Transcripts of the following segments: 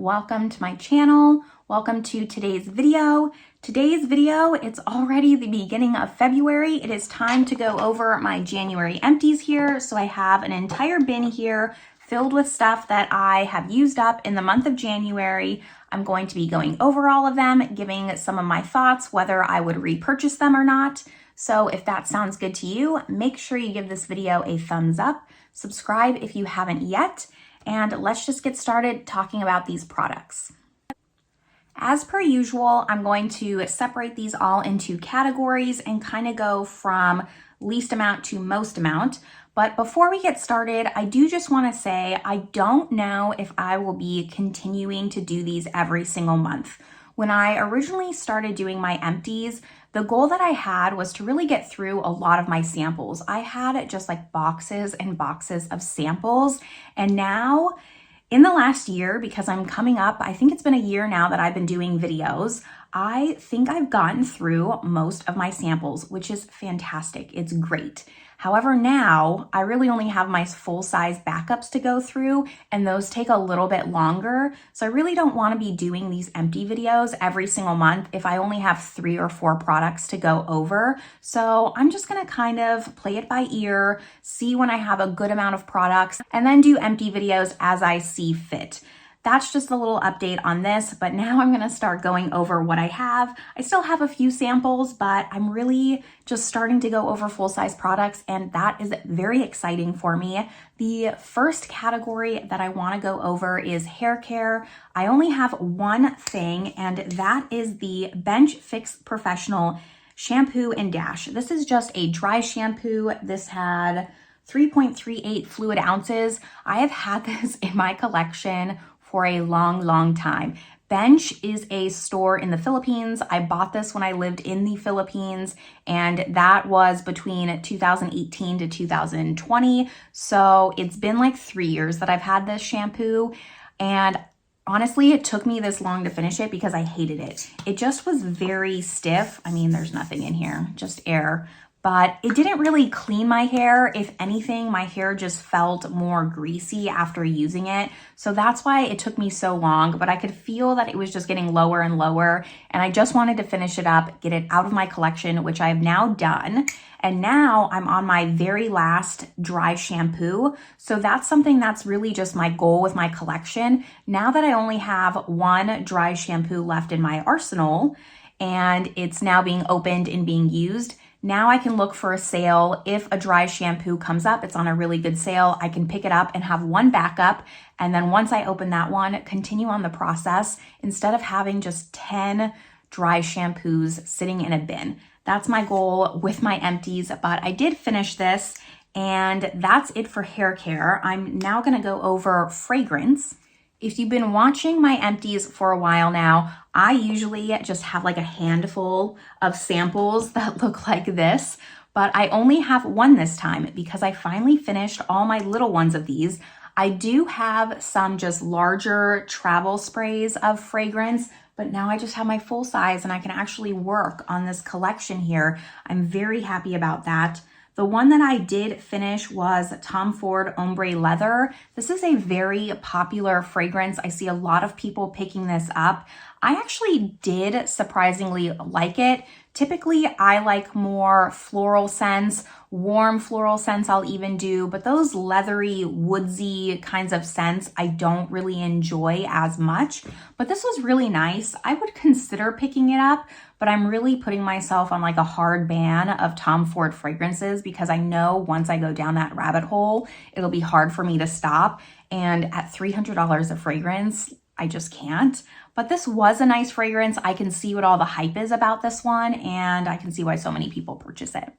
welcome to my channel. Welcome to today's video. It's already the beginning of February. It is time to go over my January empties here. So I have an entire bin here filled with stuff that I have used up in the month of January. I'm going to be going over all of them, giving some of my thoughts, whether I would repurchase them or not. So if that sounds good to you, make sure you give this video a thumbs up, subscribe if you haven't yet, and let's just get started talking about these products. As per usual, I'm going to separate these all into categories and kind of go from least amount to most amount. But before we get started, I do just want to say I don't know if I will be continuing to do these every single month. When I originally started doing my empties, the goal that I had was to really get through a lot of my samples. I had just like boxes and boxes of samples, and now in the last year, because I'm coming up, I think it's been a year now that I've been doing videos, I think I've gotten through most of my samples, which is fantastic. It's great. However, now I really only have my full-size backups to go through, and those take a little bit longer. So I really don't want to be doing these empty videos every single month if I only have 3 or 4 products to go over. So I'm just going to kind of play it by ear, see when I have a good amount of products, and then do empty videos as I see fit. That's just a little update on this, but now I'm going to start going over what I have. I still have a few samples, but I'm really just starting to go over full-size products, and that is very exciting for me. The first category that I want to go over is hair care. I only have one thing, and that is the Bench Fix Professional Shampoo and Dash. This is just a dry shampoo. This had 3.38 fluid ounces. I have had this in my collection for a long time. Bench is a store in the Philippines. I bought this when I lived in the Philippines, and that was between 2018 to 2020. So it's been like 3 years that I've had this shampoo, and honestly, it took me this long to finish it because I hated it. It just was very stiff. I mean, there's nothing in here, just air. But it didn't really clean my hair. If anything, my hair just felt more greasy after using it. So that's why it took me so long, but I could feel that it was just getting lower and lower, and I just wanted to finish it up, get it out of my collection, which I have now done. And now I'm on my very last dry shampoo. So that's something that's really just my goal with my collection. Now that I only have one dry shampoo left in my arsenal, and it's now being opened and being used, now I can look for a sale. If a dry shampoo comes up, it's on a really good sale, I can pick it up and have one backup. And then once I open that one, continue on the process instead of having just 10 dry shampoos sitting in a bin. That's my goal with my empties, but I did finish this, and that's it for hair care. I'm now gonna go over fragrance. If you've been watching my empties for a while now, I usually just have like a handful of samples that look like this, but I only have one this time because I finally finished all my little ones of these. I do have some just larger travel sprays of fragrance, but now I just have my full size and I can actually work on this collection here. I'm very happy about that. The one that I did finish was Tom Ford Ombre Leather. This is a very popular fragrance. I see a lot of people picking this up. I actually did surprisingly like it. Typically, I like more floral scents, warm floral scents I'll even do, but those leathery, woodsy kinds of scents I don't really enjoy as much. But this was really nice. I would consider picking it up, but I'm really putting myself on like a hard ban of Tom Ford fragrances because I know once I go down that rabbit hole, it'll be hard for me to stop. And at $300 a fragrance, I just can't. But this was a nice fragrance. I can see what all the hype is about this one, and I can see why so many people purchase it.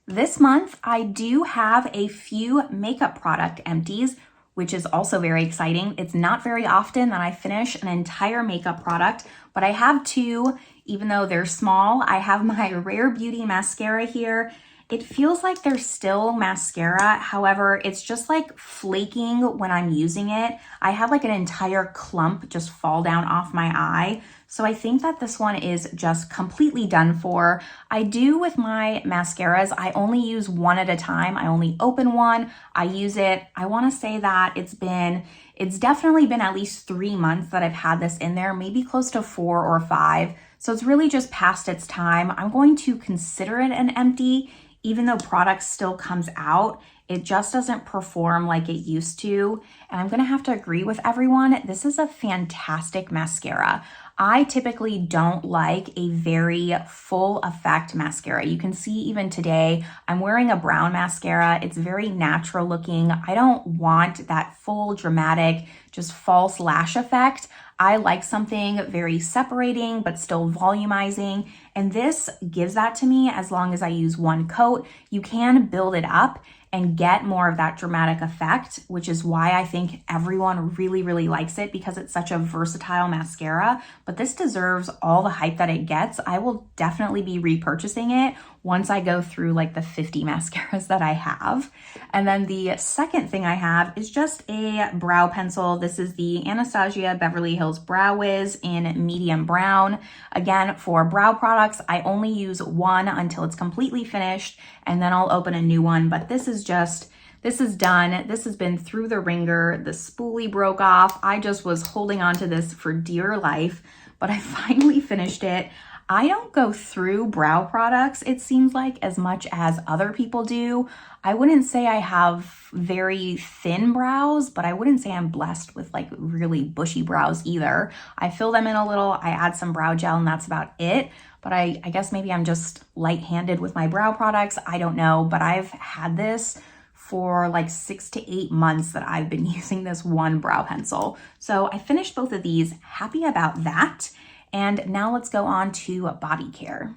This month, I do have a few makeup product empties, which is also very exciting. It's not very often that I finish an entire makeup product, but I have 2, even though they're small. I have my Rare Beauty mascara here. It feels like they're still mascara. However, it's just like flaking when I'm using it. I had like an entire clump just fall down off my eye. So I think that this one is just completely done for. I do with my mascaras, I only use one at a time. I only open one, I use it. I want to say that it's definitely been at least 3 months that I've had this in there, maybe close to 4 or 5. So it's really just past its time. I'm going to consider it an empty, even though product still comes out. It just doesn't perform like it used to. And I'm gonna have to agree with everyone. This is a fantastic mascara. I typically don't like a very full effect mascara. You can see even today, I'm wearing a brown mascara. It's very natural looking. I don't want that full dramatic, just false lash effect. I like something very separating, but still volumizing. And this gives that to me as long as I use one coat. You can build it up and get more of that dramatic effect, which is why I think everyone really, really likes it, because it's such a versatile mascara. But this deserves all the hype that it gets. I will definitely be repurchasing it once I go through like the 50 mascaras that I have. And then the second thing I have is just a brow pencil. This is the Anastasia Beverly Hills Brow Wiz in medium brown. Again, for brow products, I only use one until it's completely finished, and then I'll open a new one. But this is done. This has been through the ringer. The spoolie broke off. I just was holding on to this for dear life, but I finally finished it. I don't go through brow products, it seems like, as much as other people do. I wouldn't say I have very thin brows, but I wouldn't say I'm blessed with like really bushy brows either. I fill them in a little, I add some brow gel, and that's about it. But I guess maybe I'm just light-handed with my brow products. I don't know, but I've had this for like 6 to 8 months that I've been using this one brow pencil. So I finished both of these, happy about that. And now let's go on to Bodycare.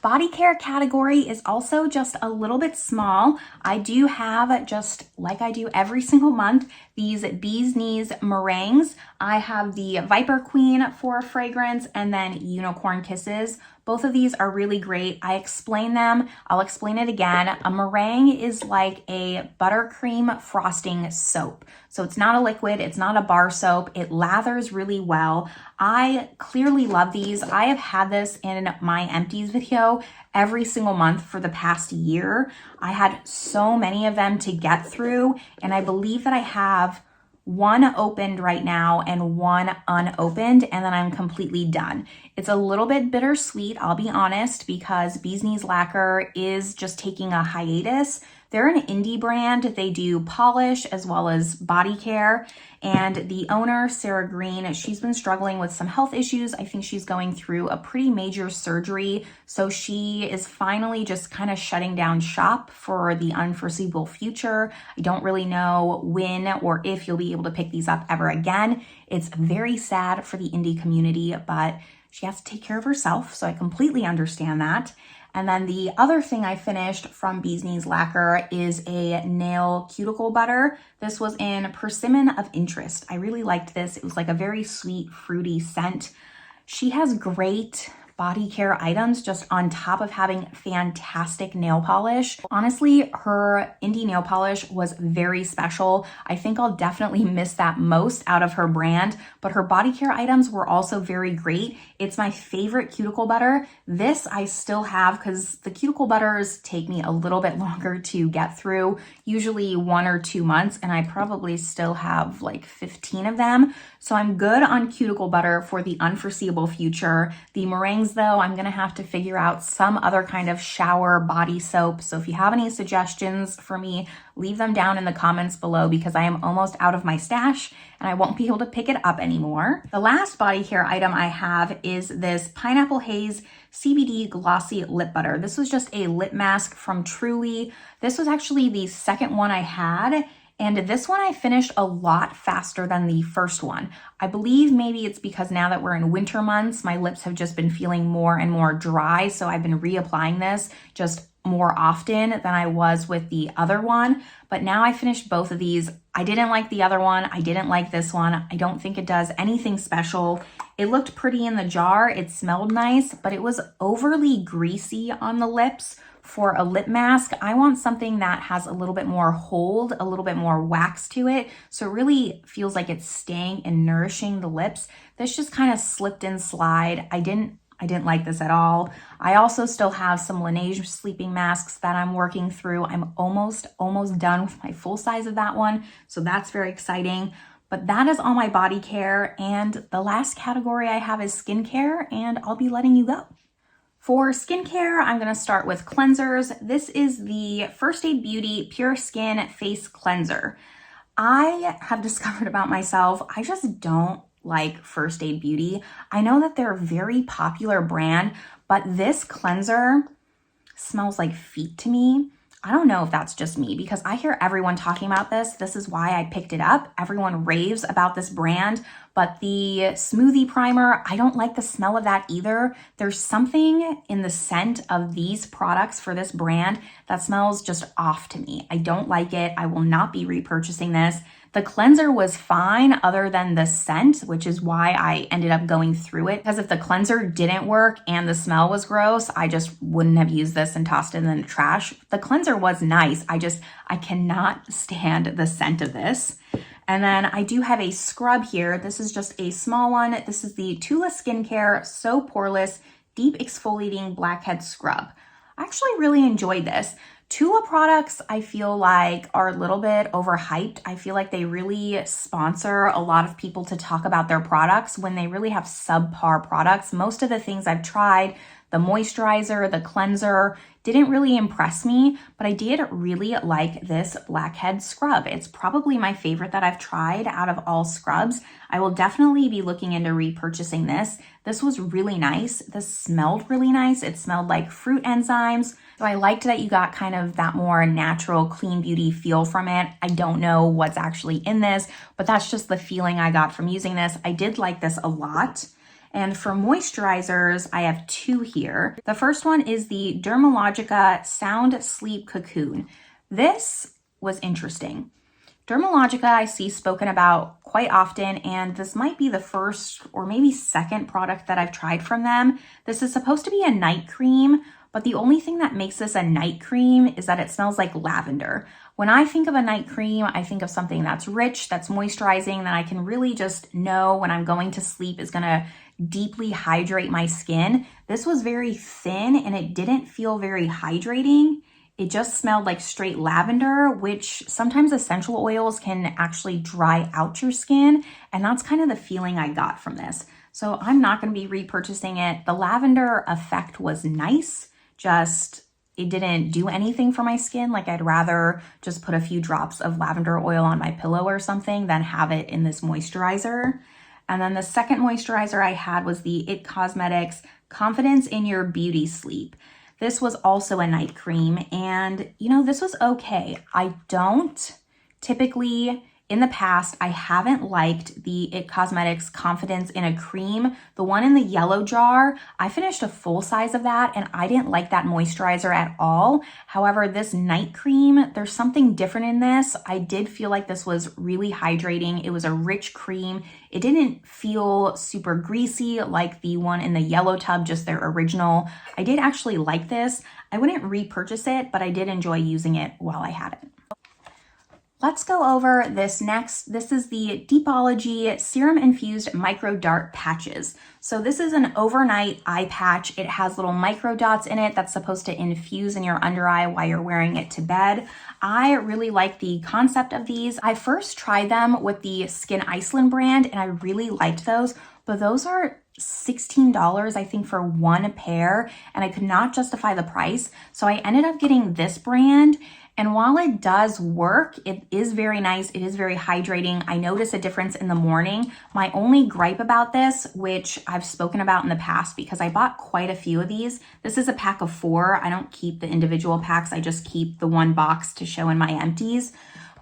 Bodycare category is also just a little bit small. I do have, just like I do every single month, these Bee's Knees meringues. I have the Viper Queen for fragrance, and then Unicorn Kisses. Both of these are really great. I explain them. I'll explain it again. A meringue is like a buttercream frosting soap. So it's not a liquid, it's not a bar soap. It lathers really well. I clearly love these. I have had this in my empties video every single month for the past year. I had so many of them to get through, and I believe that I have one opened right now and one unopened, and then I'm completely done. It's a little bit bittersweet, I'll be honest, because Bee's Knees Lacquer is just taking a hiatus. They're an indie brand. They do polish as well as body care. And the owner, Sarah Green, she's been struggling with some health issues. I think she's going through a pretty major surgery. So she is finally just kind of shutting down shop for the unforeseeable future. I don't really know when or if you'll be able to pick these up ever again. It's very sad for the indie community, but she has to take care of herself. So I completely understand that. And then the other thing I finished from Bee's Knees Lacquer is a nail cuticle butter. This was in Persimmon of Interest. I really liked this. It was like a very sweet, fruity scent. She has great body care items just on top of having fantastic nail polish. Honestly, her indie nail polish was very special. I think I'll definitely miss that most out of her brand, but her body care items were also very great. It's my favorite cuticle butter. This I still have because the cuticle butters take me a little bit longer to get through, usually 1 or 2 months, and I probably still have like 15 of them. So I'm good on cuticle butter for the unforeseeable future. The meringues though, I'm gonna have to figure out some other kind of shower body soap. So if you have any suggestions for me, leave them down in the comments below because I am almost out of my stash and I won't be able to pick it up anymore. The last body care item I have is this Pineapple Haze CBD Glossy Lip Butter. This was just a lip mask from Truly. This was actually the second one I had, and this one I finished a lot faster than the first one. I believe maybe it's because now that we're in winter months, my lips have just been feeling more and more dry, so I've been reapplying this just more often than I was with the other one. But now I finished both of these. I didn't like the other one. I didn't like this one. I don't think it does anything special. It looked pretty in the jar. It smelled nice, but it was overly greasy on the lips For a lip mask, I want something that has a little bit more hold, a little bit more wax to it, so it really feels like it's staying and nourishing the lips. This just kind of slipped and slide. I didn't like this at all. I also still have some Laneige sleeping masks that I'm working through. I'm almost done with my full size of that one, so that's very exciting. But that is all my body care, and the last category I have is skincare, and I'll be letting you go. For skincare, I'm gonna start with cleansers. This is the First Aid Beauty Pure Skin Face Cleanser. I have discovered about myself, I just don't like First Aid Beauty. I know that they're a very popular brand, but this cleanser smells like feet to me. I don't know if that's just me because I hear everyone talking about this. This is why I picked it up. Everyone raves about this brand, but the smoothie primer, I don't like the smell of that either. There's something in the scent of these products for this brand that smells just off to me. I don't like it. I will not be repurchasing this. The cleanser was fine other than the scent, which is why I ended up going through it. Because if the cleanser didn't work and the smell was gross, I just wouldn't have used this and tossed it in the trash. The cleanser was nice. I cannot stand the scent of this. And then I do have a scrub here. This is just a small one. This is the Tula Skincare So Poreless Deep Exfoliating Blackhead Scrub. I actually really enjoyed this. Tula products, I feel like, are a little bit overhyped. I feel like they really sponsor a lot of people to talk about their products when they really have subpar products. Most of the things I've tried, the moisturizer, the cleanser, didn't really impress me, but I did really like this Blackhead scrub. It's probably my favorite that I've tried out of all scrubs. I will definitely be looking into repurchasing this. This was really nice. This smelled really nice. It smelled like fruit enzymes. So I liked that you got kind of that more natural, clean beauty feel from it. I don't know what's actually in this, but that's just the feeling I got from using this. I did like this a lot. And for moisturizers, I have two here. The first one is the Dermalogica Sound Sleep Cocoon. This was interesting. Dermalogica I see spoken about quite often, and this might be the first or maybe second product that I've tried from them. This is supposed to be a night cream, but the only thing that makes this a night cream is that it smells like lavender. When I think of a night cream, I think of something that's rich, that's moisturizing, that I can really just know when I'm going to sleep is gonna deeply hydrate my skin. This was very thin and it didn't feel very hydrating. It just smelled like straight lavender, which sometimes essential oils can actually dry out your skin. And that's kind of the feeling I got from this. So I'm not going to be repurchasing it. The lavender effect was nice, just it didn't do anything for my skin. Like I'd rather just put a few drops of lavender oil on my pillow or something than have it in this moisturizer. And then the second moisturizer I had was the IT Cosmetics Confidence in Your Beauty Sleep. This was also a night cream, and you know, this was okay. I don't typically, in the past, I haven't liked the IT Cosmetics Confidence in a Cream. The one in the yellow jar, I finished a full size of that and I didn't like that moisturizer at all. However, this night cream, there's something different in this. I did feel like this was really hydrating. It was a rich cream. It didn't feel super greasy like the one in the yellow tub, just their original. I did actually like this. I wouldn't repurchase it, but I did enjoy using it while I had it. Let's go over this next. This is the Depology Serum Infused Micro Dart Patches. So this is an overnight eye patch. It has little micro dots in it that's supposed to infuse in your under eye while you're wearing it to bed. I really like the concept of these. I first tried them with the Skyn Iceland brand and I really liked those, but those are $16, I think, for one pair, and I could not justify the price. So I ended up getting this brand. And while it does work, it is very nice. It is very hydrating. I notice a difference in the morning. My only gripe about this, which I've spoken about in the past because I bought quite a few of these. This is a pack of 4. I don't keep the individual packs. I just keep the one box to show in my empties.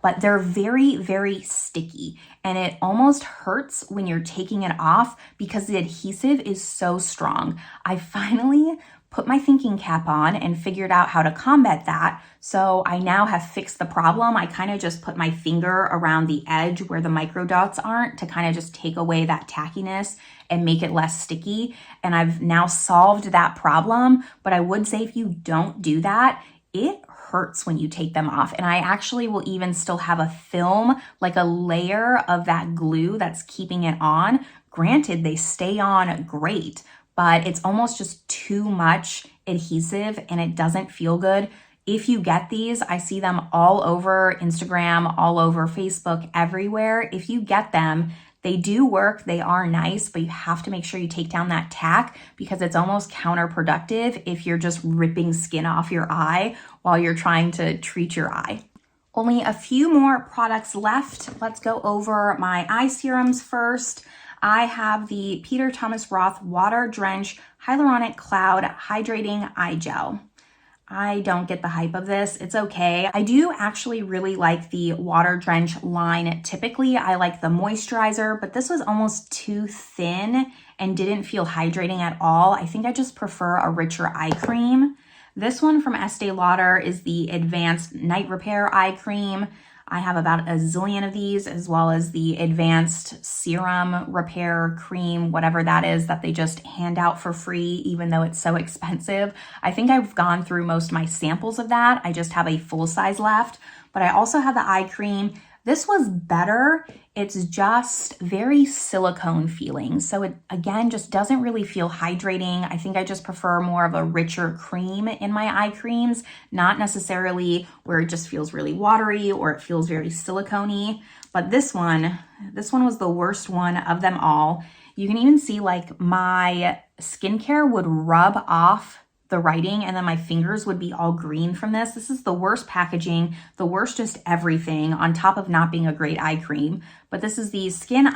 But they're very, very sticky. And it almost hurts when you're taking it off because the adhesive is so strong. I finally put my thinking cap on and figured out how to combat that. So I now have fixed the problem. I kind of just put my finger around the edge where the micro dots aren't to kind of just take away that tackiness and make it less sticky. And I've now solved that problem. But I would say if you don't do that, it hurts when you take them off. And I actually will even still have a film, like a layer of that glue that's keeping it on. Granted, they stay on great, but it's almost just too much adhesive and it doesn't feel good. If you get these, I see them all over Instagram, all over Facebook, everywhere. If you get them, they do work, they are nice, but you have to make sure you take down that tack because it's almost counterproductive if you're just ripping skin off your eye while you're trying to treat your eye. Only a few more products left. Let's go over my eye serums first. I have the Peter Thomas Roth Water Drench Hyaluronic Cloud Hydrating Eye Gel. I don't get the hype of this. It's okay. I do actually really like the Water Drench line. Typically, I like the moisturizer, but this was almost too thin and didn't feel hydrating at all. I think I just prefer a richer eye cream. This one from Estee Lauder is the Advanced Night Repair Eye Cream. I have about a zillion of these, as well as the Advanced Serum Repair Cream, whatever that is, that they just hand out for free, even though it's so expensive. I think I've gone through most of my samples of that. I just have a full size left, but I also have the eye cream. This was better. It's just very silicone feeling. So it, again, just doesn't really feel hydrating. I think I just prefer more of a richer cream in my eye creams, not necessarily where it just feels really watery or it feels very silicone-y. But this one was the worst one of them all. You can even see like my skincare would rub off the writing and then my fingers would be all green from this. This is the worst packaging, the worst just everything on top of not being a great eye cream. But this is the Skyn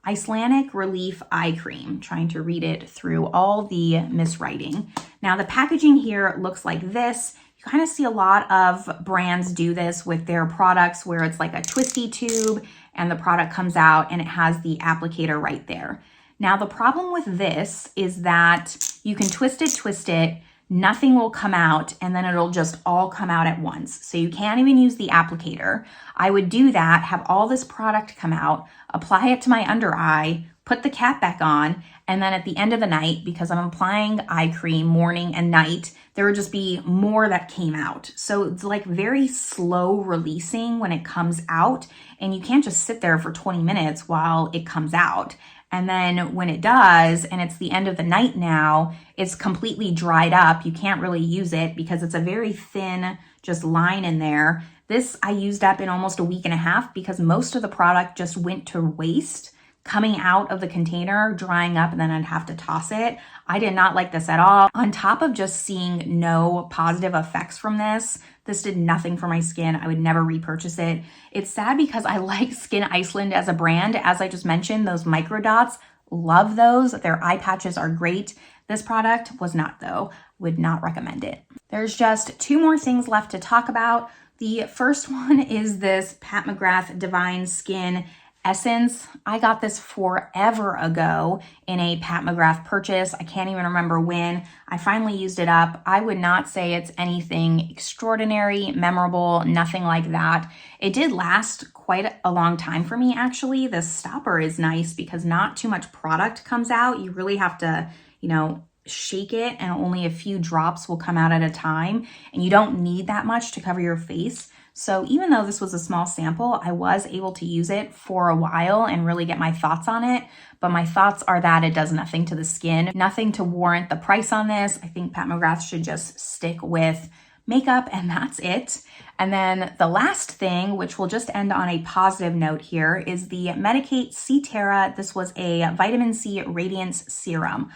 Icelandic Relief Eye Cream. Trying to read it through all the miswriting. Now the packaging here looks like this. You kind of see a lot of brands do this with their products where it's like a twisty tube and the product comes out and it has the applicator right there. Now, the problem with this is that you can twist it, nothing will come out, and then it'll just all come out at once. So you can't even use the applicator. I would do that, have all this product come out, apply it to my under eye, put the cap back on, and then at the end of the night, because I'm applying eye cream morning and night, there would just be more that came out. So it's like very slow releasing when it comes out, and you can't just sit there for 20 minutes while it comes out. And then when it does, and it's the end of the night now, it's completely dried up. You can't really use it because it's a very thin just line in there. This I used up in almost a week and a half because most of the product just went to waste coming out of the container, drying up, and then I'd have to toss it. I did not like this at all. On top of just seeing no positive effects from this did nothing for my skin. I would never repurchase it. It's sad because I like Skyn Iceland as a brand. As I just mentioned, those micro dots, love those. Their eye patches are great. This product was not though. Would not recommend it. There's just two more things left to talk about. The first one is this Pat McGrath Divine Skin Essence. I got this forever ago in a Pat McGrath purchase. I can't even remember when. I finally used it up. I would not say it's anything extraordinary, memorable, nothing like that. It did last quite a long time for me, actually. The stopper is nice because not too much product comes out. You really have to, shake it and only a few drops will come out at a time. And you don't need that much to cover your face. So even though this was a small sample, I was able to use it for a while and really get my thoughts on it. But my thoughts are that it does nothing to the skin, nothing to warrant the price on this. I think Pat McGrath should just stick with makeup and that's it. And then the last thing, which will just end on a positive note here, is the Medicate C Terra. This was a vitamin C Radiance serum.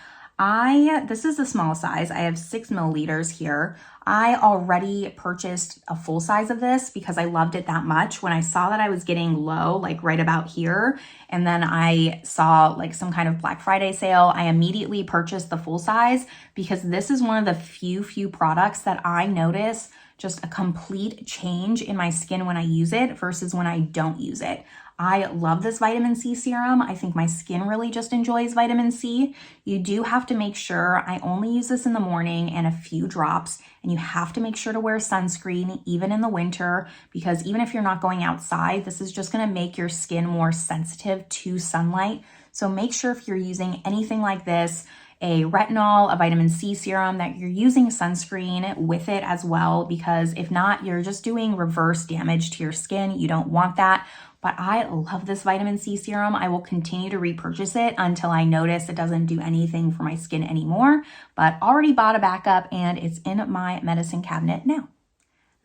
This is the small size. I have 6 milliliters here. I already purchased a full size of this because I loved it that much. When I saw that I was getting low, like right about here, and then I saw like some kind of Black Friday sale, I immediately purchased the full size because this is one of the few products that I notice just a complete change in my skin when I use it versus when I don't use it. I love this vitamin C serum. I think my skin really just enjoys vitamin C. You do have to make sure, I only use this in the morning and a few drops, and you have to make sure to wear sunscreen even in the winter, because even if you're not going outside, this is just gonna make your skin more sensitive to sunlight. So make sure if you're using anything like this, a retinol, a vitamin C serum, that you're using sunscreen with it as well, because if not, you're just doing reverse damage to your skin. You don't want that. But I love this vitamin C serum. I will continue to repurchase it until I notice it doesn't do anything for my skin anymore, but already bought a backup and it's in my medicine cabinet now.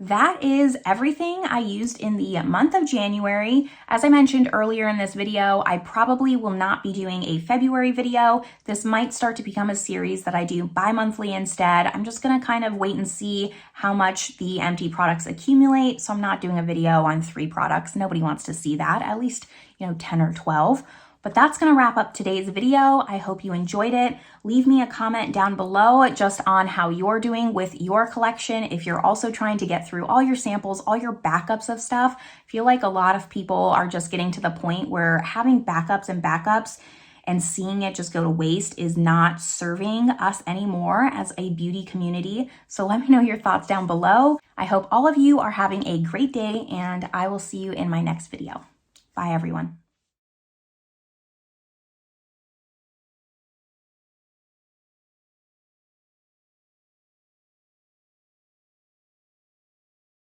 That is everything I used in the month of January. As I mentioned earlier in this video, I probably will not be doing a February video. This might start to become a series that I do bi-monthly instead. I'm just gonna kind of wait and see how much the empty products accumulate. So I'm not doing a video on 3 products. Nobody wants to see that, at least, 10 or 12. But that's gonna wrap up today's video. I hope you enjoyed it. Leave me a comment down below just on how you're doing with your collection. If you're also trying to get through all your samples, all your backups of stuff. I feel like a lot of people are just getting to the point where having backups and seeing it just go to waste is not serving us anymore as a beauty community. So let me know your thoughts down below. I hope all of you are having a great day, and I will see you in my next video. Bye, everyone.